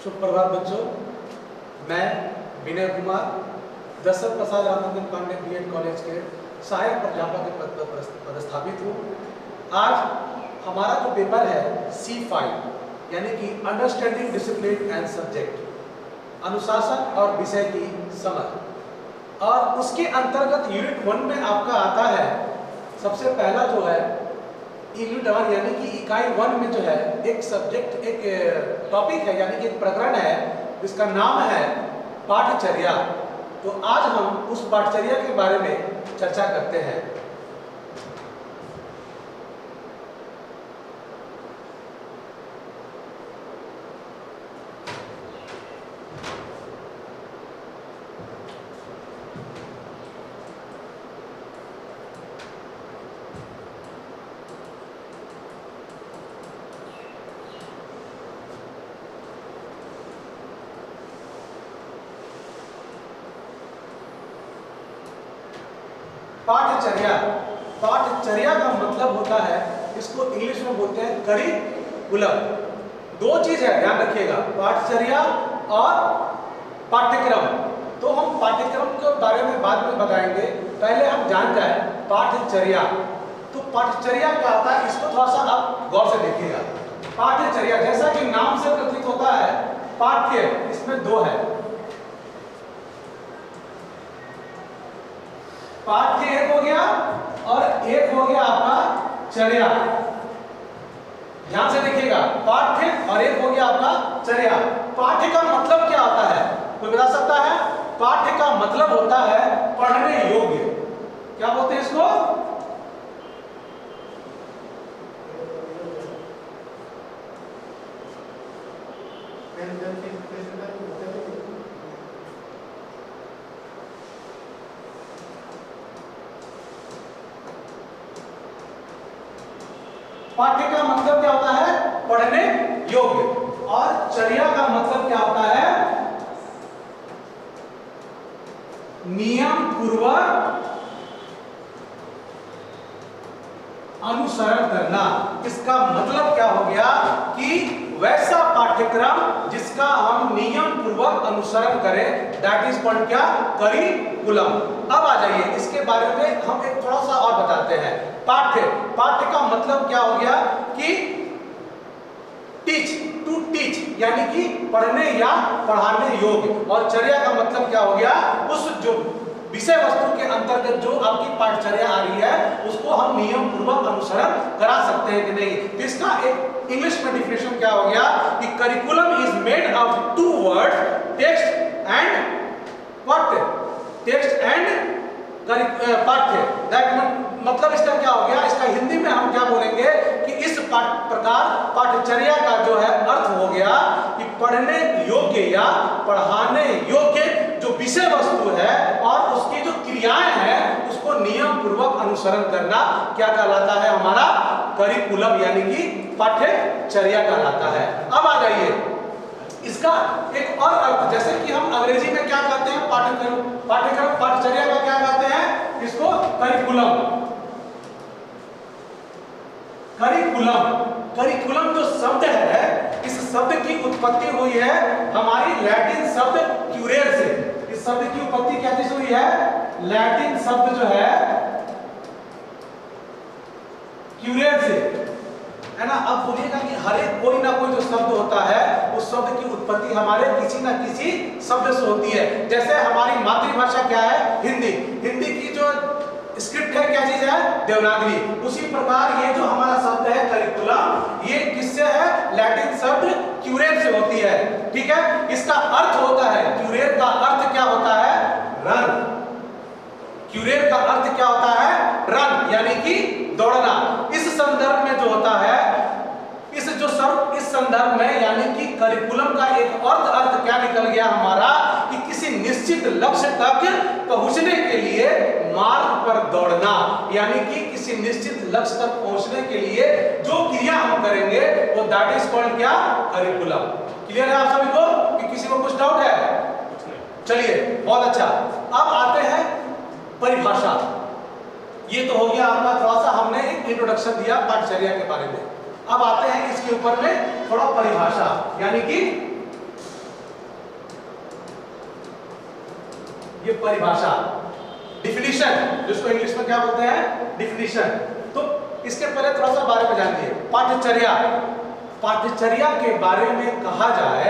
सुप्रभात बच्चों, मैं विनय कुमार दशरथ प्रसाद रामानंद पांडे बीएड कॉलेज के सहायक प्राध्यापक के पद पर पदस्थापित हूँ। आज हमारा जो पेपर है C5 यानी कि अंडरस्टैंडिंग डिसिप्लिन एंड सब्जेक्ट, अनुशासन और विषय की समझ, और उसके अंतर्गत यूनिट 1 में आपका आता है सबसे पहला जो है यूनिट 1 यानी कि इकाई 1 में जो है एक सब्जेक्ट, एक टॉपिक है यानी कि एक प्रकरण है जिसका नाम है पाठचर्या। तो आज हम उस पाठचर्या के बारे में चर्चा करते हैं। पाठचर्या, पाठचर्या का मतलब होता है, इसको इंग्लिश में बोलते हैं करिकुलम। दो चीज है, ध्यान रखिएगा, पाठचर्या और पाठ्यक्रम। तो हम पाठ्यक्रम के बारे में बाद में बताएंगे, पहले हम जान जाए पाठचर्या। तो पाठचर्या क्या होता है, इसको थोड़ा सा आप गौर से देखिएगा। पाठचर्या जैसा कि नाम से प्रतीत होता है, पाठ्य इसमें दो है, पाठ्य एक हो गया और एक हो गया आपका चर्या। ध्यान से देखिएगा, पाठ्य और एक हो गया आपका चर्या। पाठ्य का मतलब क्या होता है, कोई बता सकता है? पाठ्य का मतलब होता है पढ़ने योग्य। क्या बोलते हैं इसको? पाठ्य का मतलब क्या होता है? पढ़ने योग्य। और चर्या का मतलब क्या होता है? नियम पूर्वक अनुसरण करना। इसका मतलब क्या हो गया कि वैसा पाठ्यक्रम जिसका हम नियम पूर्वक अनुसरण करें, दैट इज कॉल्ड क्या? करिकुलम। अब आ जाइए, इसके बारे में हम एक थोड़ा सा और बताते हैं। पाठ्य, पाठ्य का मतलब क्या हो गया कि टीच, टू टीच यानी कि पढ़ने या पढ़ाने योग्य। और चर्या का मतलब क्या हो गया? उस जो विषय वस्तु के अंतर्गत जो आपकी पाठचर्या आ रही है उसको हम नियम पूर्वक अनुसरण करा सकते हैं कि नहीं। तो इसका एक इंग्लिश में डिफिनेशन क्या हो गया कि curriculum is made of two words, text and पाठ्य। टेक्स्ट एंड पाठ्य, मतलब इसका क्या हो गया? इसका हिंदी में हम क्या बोलेंगे कि इस प्रकार पाठचर्या का जो है अर्थ हो गया कि पढ़ने योग्य या पढ़ाने योग्य जो विषय वस्तु है और उसकी जो क्रियाएं हैं उसको नियम पूर्वक अनुसरण करना क्या कहलाता है? हमारा करिकुलम यानी कि पाठ्यचर्या कहलाता है। अब आ जाइए, इसका एक और अर्थ, जैसे कि हम अंग्रेजी में क्या कहते हैं? पाठ्यक्रम, पाठ्यक्रम, पाठचर्या का क्या कहते हैं? इसको करिकुलम। करिकुलम, करिकुलम जो शब्द है, इस शब्द की उत्पत्ति हुई है हमारी लैटिन शब्द क्यूरेर से। इस शब्द की उत्पत्ति कैसे हुई है? लैटिन शब्द जो है क्यूरेर से, है ना। अब बोलिएगा कि हर एक कोई ना कोई जो शब्द होता है उस शब्द की उत्पत्ति हमारे किसी ना किसी शब्द से होती है। जैसे हमारी मातृभाषा क्या है? हिंदी। हिंदी की जो स्क्रिप्ट है क्या चीज है? देवनागरी। उसी प्रकार ये जो हमारा शब्द है करिकुलम, ये किससे है? लैटिन शब्द क्यूरेर से होती है। ठीक है, इसका अर्थ होता है, क्यूरेर का अर्थ क्या होता है? रन। क्यूरेर का अर्थ क्या होता है? रन यानी कि दौड़ना। इस संदर्भ में जो होता है, इस संदर्भ में यानी कि करिकुलम का एक अर्थ क्या निकल गया हमारा कि किसी निश्चित लक्ष्य तक पहुंचने के लिए मार्ग पर दौड़ना, यानी कि किसी निश्चित लक्ष्य तक पहुंचने के लिए जो क्रिया हम करेंगे वो दैट इज कॉल्ड क्या? करिकुलम। क्लियर है आप सभी को कि किसी को कुछ डाउट है? चलिए, बहुत अच्छा। अब आते हैं परिभाषा। ये तो हो गया आपका, थोड़ा सा हमने एक इंट्रोडक्शन दिया पाठचर्या के बारे में। अब आते हैं इसके ऊपर में थोड़ा परिभाषा, यानी कि ये परिभाषा, डिफिनीशन, जिसको इंग्लिश में क्या बोलते हैं, डिफिनीशन। तो इसके पहले थोड़ा सा बारे में जानिए। पाठ्यचर्या, पाठ्यचर्या के बारे में कहा जाए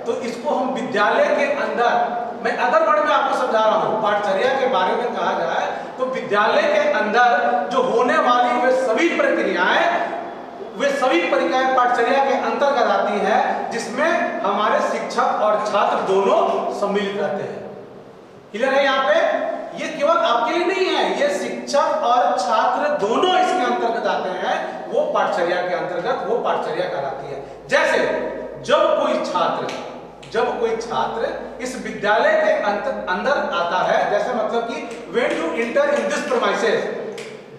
तो इसको हम विद्यालय के अंदर, मैं अदर वर्ड में आपको समझा रहा हूं, पाठ्यचर्या के बारे में कहा जाए तो विद्यालय के अंदर जो होने वाली वे सभी प्रक्रियाएं, वे सभी प्रक्रियाएं पाठ्यचर्या के अंतर्गत आती है, जिसमें हमारे शिक्षक और छात्र दोनों सम्मिलित रहते हैं। क्लियर है? यहाँ पे ये केवल आपके लिए नहीं है, ये शिक्षक और छात्र दोनों इसके अंतर्गत आते हैं, वो पाठ्यचर्या के अंतर्गत, वो पाठ्यचर्या कहलाती है। जैसे जब कोई छात्र इस विद्यालय के अंदर आता है, जैसे मतलब कि when you enter in this premises,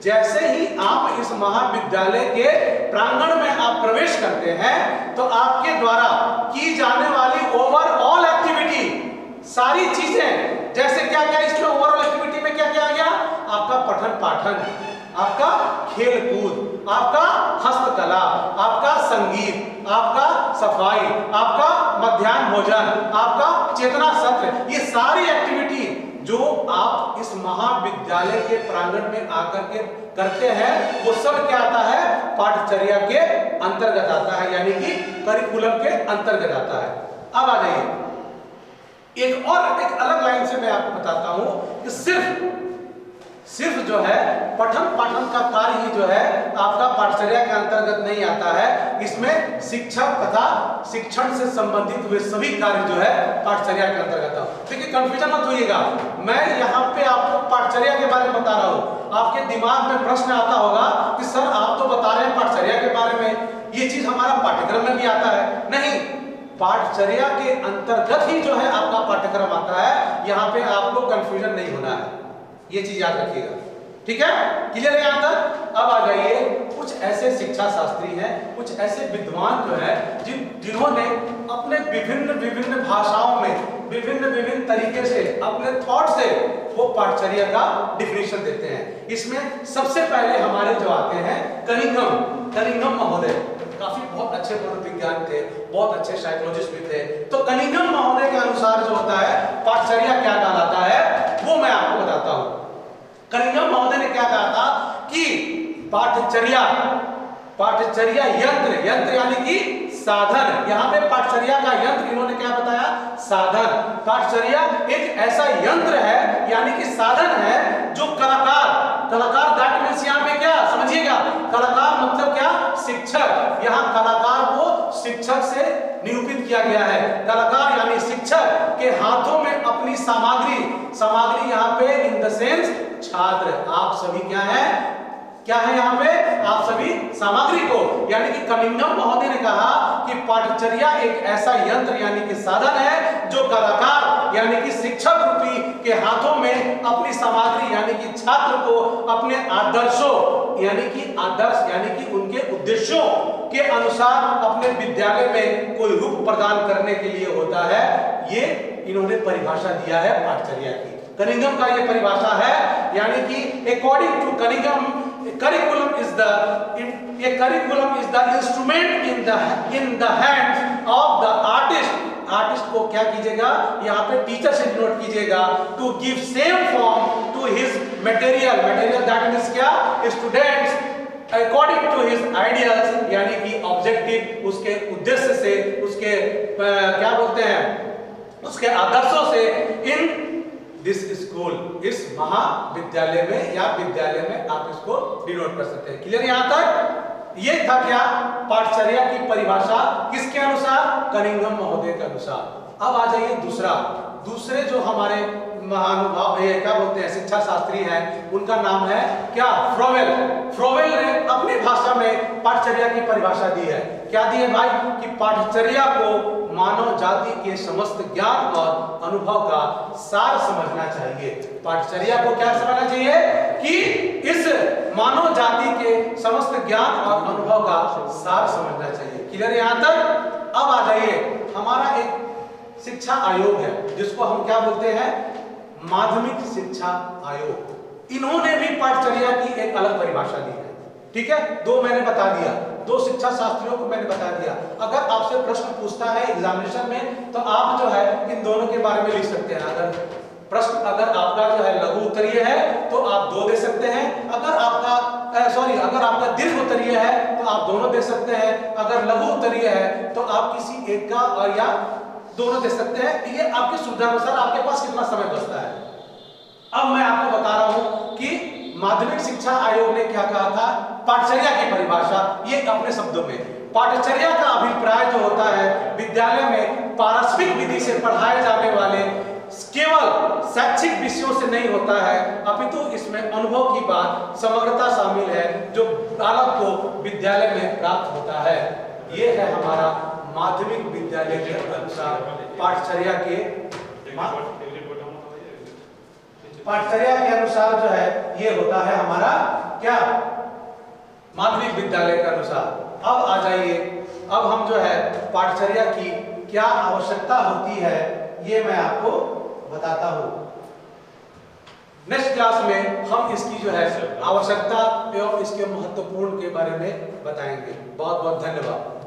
जैसे ही आप इस महाविद्यालय के प्रांगण में आप प्रवेश करते हैं तो आपके द्वारा की जाने वाली ओवरऑल एक्टिविटी, सारी चीजें, जैसे क्या क्या इसमें ओवरऑल एक्टिविटी में क्या क्या आ गया, आपका पठन पाठन, आपका खेल कूद, आपका हस्तकला, आपका संगीत, आपका सफाई, आपका मध्याह्न भोजन, आपका चेतना सत्र, ये सारी एक्टिविटी जो आप इस महाविद्यालय के प्रांगण में आकर के करते हैं, वो सब क्या आता है, पाठ्यचर्या के अंतर्गत आता है, यानी कि करिकुलम के अंतर्गत आता है। अब आ जाइए एक अलग लाइन से मैं आपको बताता हूं कि सिर्फ जो है पठन पाठन का कार्य ही जो है आपका पाठ्यचर्या के अंतर्गत नहीं आता है, इसमें शिक्षक तथा शिक्षण से संबंधित हुए सभी कार्य जो है पाठ्यचर्या के अंतर्गत आता। देखिए कंफ्यूजन मत होइएगा, मैं यहाँ पे आपको पाठ्यचर्या के बारे में बता रहा हूँ, आपके दिमाग में प्रश्न आता होगा कि सर आप तो बता रहे हैं पाठ्यचर्या के बारे में, ये चीज हमारा पाठ्यक्रम में भी आता है। नहीं, पाठ्यचर्या के अंतर्गत ही जो है आपका पाठ्यक्रम आता है, यहाँ पे आपको कंफ्यूजन नहीं होना है, ये चीज याद रखिएगा। ठीक है, क्लियर है यहाँ तक? अब आ जाइए, कुछ ऐसे शिक्षा शास्त्री हैं, कुछ ऐसे विद्वान जो है जिन्होंने अपने विभिन्न भाषाओं में विभिन्न तरीके से अपने थॉट से वो पाठ्यचर्या का डिफिनीशन देते हैं। इसमें सबसे पहले हमारे जो आते हैं कनिंघम महोदय, काफी बहुत अच्छे मनोविज्ञान थे, बहुत अच्छे साइकोलॉजिस्ट भी थे। तो कनिंघम महोदय के अनुसार जो होता है पाठ्यचर्या क्या कहलाता है, वो मैं आपको बताता हूं। कनिंघम महोदय ने क्या कहा था कि पाठ्यचर्या यंत्र यानी कि साधन, यहाँ पे पाठ्यचर्या का यंत्र इन्होंने क्या बताया, साधन। पाठ्यचर्या एक ऐसा यंत्र है यानी कि साधन है जो कलाकार दैट मींस यहाँ पे क्या समझिएगा, कलाकार मतलब क्या, शिक्षक। यहाँ कलाकार को शिक्षक से निरूपित किया गया है। कलाकार यानी शिक्षक के हाथों में अपनी सामग्री यहाँ पे इन द सेंस छात्र, आप सभी क्या है यहाँ पे, आप सभी सामग्री को, यानी कि कनिंघम महोदय ने कहा कि पाठ्यचर्या एक ऐसा यंत्र यानी कि साधन है जो कलाकार यानी कि शिक्षक रूपी के हाथों में अपनी सामग्री यानी कि छात्र को अपने आदर्शों यानी कि उनके उद्देश्यों के अनुसार अपने विद्यालय में कोई रूप प्रदान करने के लिए होता है। ये इन्होंने परिभाषा दिया है पाठ्यचर्या की। कनिंघम का ये परिभाषा है, यानी कि according to Cunningham curriculum is the instrument in the hands of the artist को क्या कीजिएगा, यहाँ पे टीचर से डिनोट कीजिएगा, to give same form to his material that means क्या, students according to his ideas यानी कि ऑब्जेक्टिव, उसके उद्देश्य से, उसके क्या बोलते हैं, उसके आदर्शों से, इन दिस स्कूल, इस महाविद्यालय में या विद्यालय में आप इसको डिनोट कर सकते हैं। क्लियर यहाँ तक? ये था क्या, पाठ्यचर्या की परिभाषा किसके अनुसार, कनिंघम महोदय के अनुसार। अब आ जाइए दूसरे जो हमारे महानुभाव क्या बोलते हैं शिक्षा शास्त्री हैं, उनका नाम है क्या, फ्रोवेल ने अपनी भाषा में पाठ्यचर्या की परिभाषा दी है। क्या दी है भाई, कि पाठ्यचर्या को मानव जाति के समस्त ज्ञान और अनुभव का सार समझना चाहिए। पाठ्यचर्या को क्या समझना चाहिए, कि इस मानव जाति के समस्त ज्ञान और अनुभव का सार समझना चाहिए। क्लियर यहाँ तक? अब आ जाइए, हमारा एक शिक्षा आयोग है जिसको हम क्या बोलते हैं, माध्यमिक शिक्षा आयोग। इन्होंने भी पाठ्यचर्या की एक अलग परिभाषा दी है। ठीक है, दो मैंने बता दिया, दो शिक्षा शास्त्रियों को मैंने बता दिया। अगर आपसे प्रश्न पूछता है एग्जामिनेशन में तो आप जो है इन दोनों के बारे में लिख सकते हैं। अगर प्रश्न अगर आपका जो है लघु उत्तरीय है तो आप 2 दे सकते हैं, अगर आपका अगर आपका दीर्घ उत्तरीय है तो आप दोनों दे सकते हैं, अगर लघु उत्तरीय है तो आप किसी एक का और या दोनों दे सकते हैं। ये आपकी सुविधा अनुसार आपके पास कितना समय बचता है। अब मैं आपको बता रहा हूं कि माध्यमिक शिक्षा आयोग ने क्या कहा था, पाठचर्या की परिभाषा, ये अपने शब्दों में। पाठचर्या का अभिप्राय जो होता है विद्यालय में पारस्परिक विधि से पढ़ाए जाने वाले केवल शैक्षिक विषयों से नहीं होता है, अपितु इसमें अनुभव की बात, समग्रता शामिल है जो बालक को विद्यालय में प्राप्त होता है। ये है हमारा माध्यमिक विद्यालय के अनुसार पाठचर्या के अनुसार जो है ये होता है हमारा क्या, माध्यमिक विद्यालय के अनुसार। अब आ जाइए, अब हम जो है पाठचर्या की क्या आवश्यकता होती है ये मैं आपको बताता हूं। नेक्स्ट क्लास में हम इसकी जो है आवश्यकता एवं इसके महत्वपूर्ण के बारे में बताएंगे। बहुत बहुत धन्यवाद।